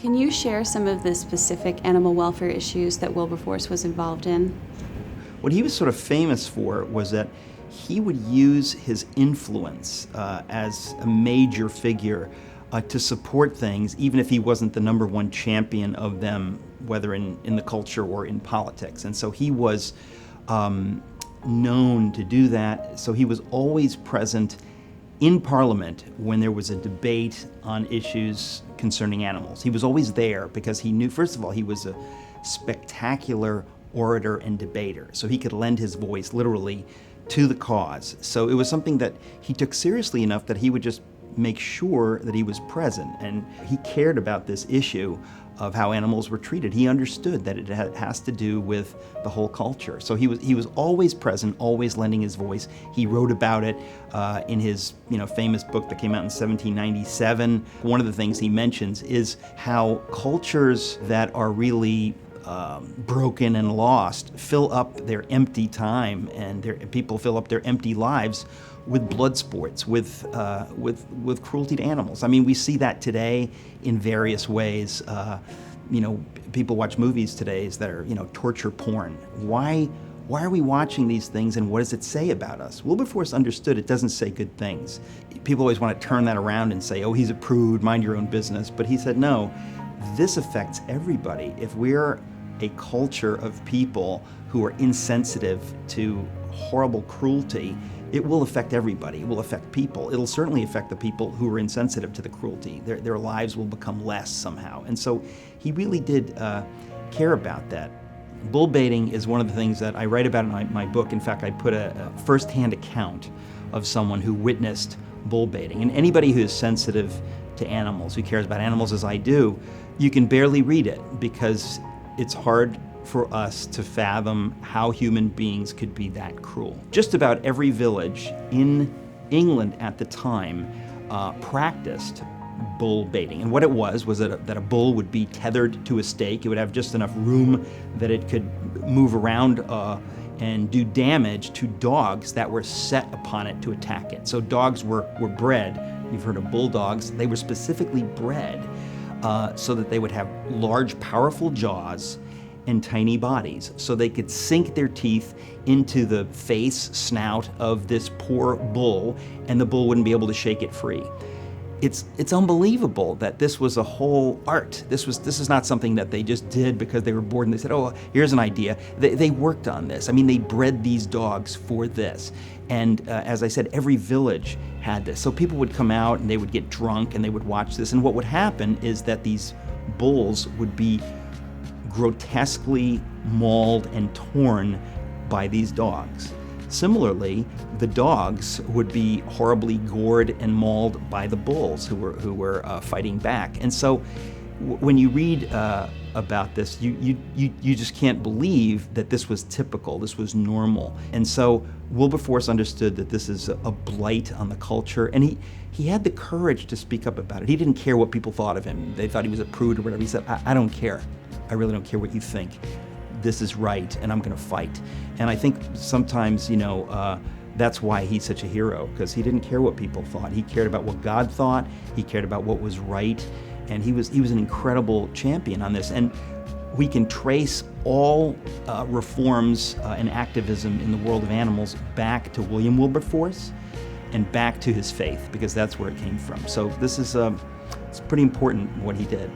Can you share some of the specific animal welfare issues that Wilberforce was involved in? What he was sort of famous for was that he would use his influence as a major figure to support things, even if he wasn't the number one champion of them, whether in the culture or in politics. And so he was known to do that. So he was always present in Parliament when there was a debate on issues concerning animals. He was always there because he knew, first of all, he was a spectacular orator and debater. So he could lend his voice literally to the cause. So it was something that he took seriously enough that he would just make sure that he was present. And he cared about this issue of how animals were treated. He understood that it has to do with the whole culture. So he was always present, always lending his voice. He wrote about it in his famous book that came out in 1797. One of the things he mentions is how cultures that are really broken and lost fill up their empty time, and people fill up their empty lives with blood sports, with cruelty to animals. I mean, we see that today in various ways. People watch movies today that are torture porn. Why are we watching these things, and what does it say about us? Wilberforce understood it doesn't say good things. People always want to turn that around and say, oh, he's a prude, mind your own business. But he said, no, this affects everybody. If we're a culture of people who are insensitive to horrible cruelty, it will affect everybody. It will affect people. It'll certainly affect the people who are insensitive to the cruelty. Their lives will become less somehow. And so he really did care about that. Bull baiting is one of the things that I write about in my book. In fact, I put a first-hand account of someone who witnessed bull baiting. And anybody who is sensitive to animals, who cares about animals as I do, you can barely read it because it's hard for us to fathom how human beings could be that cruel. Just about every village in England at the time practiced bull baiting. And what it was that a bull would be tethered to a stake. It would have just enough room that it could move around and do damage to dogs that were set upon it to attack it. So dogs were bred. You've heard of bulldogs. They were specifically bred so that they would have large, powerful jaws and tiny bodies, so they could sink their teeth into the face, snout of this poor bull, and the bull wouldn't be able to shake it free. It's unbelievable that this was a whole art. This is not something that they just did because they were bored and they said, oh, here's an idea. They worked on this. I mean, they bred these dogs for this. And as I said, every village had this. So people would come out and they would get drunk and they would watch this. And what would happen is that these bulls would be grotesquely mauled and torn by these dogs. Similarly, the dogs would be horribly gored and mauled by the bulls who were fighting back. And so when you read about this, you just can't believe that this was typical, this was normal. And so Wilberforce understood that this is a blight on the culture, and he had the courage to speak up about it. He didn't care what people thought of him. They thought he was a prude or whatever. He said, I don't care. I really don't care what you think. This is right, and I'm going to fight. And I think sometimes, that's why he's such a hero, because he didn't care what people thought. He cared about what God thought. He cared about what was right, and he was an incredible champion on this. And we can trace all reforms and activism in the world of animals back to William Wilberforce and back to his faith, because that's where it came from. So this is it's pretty important what he did.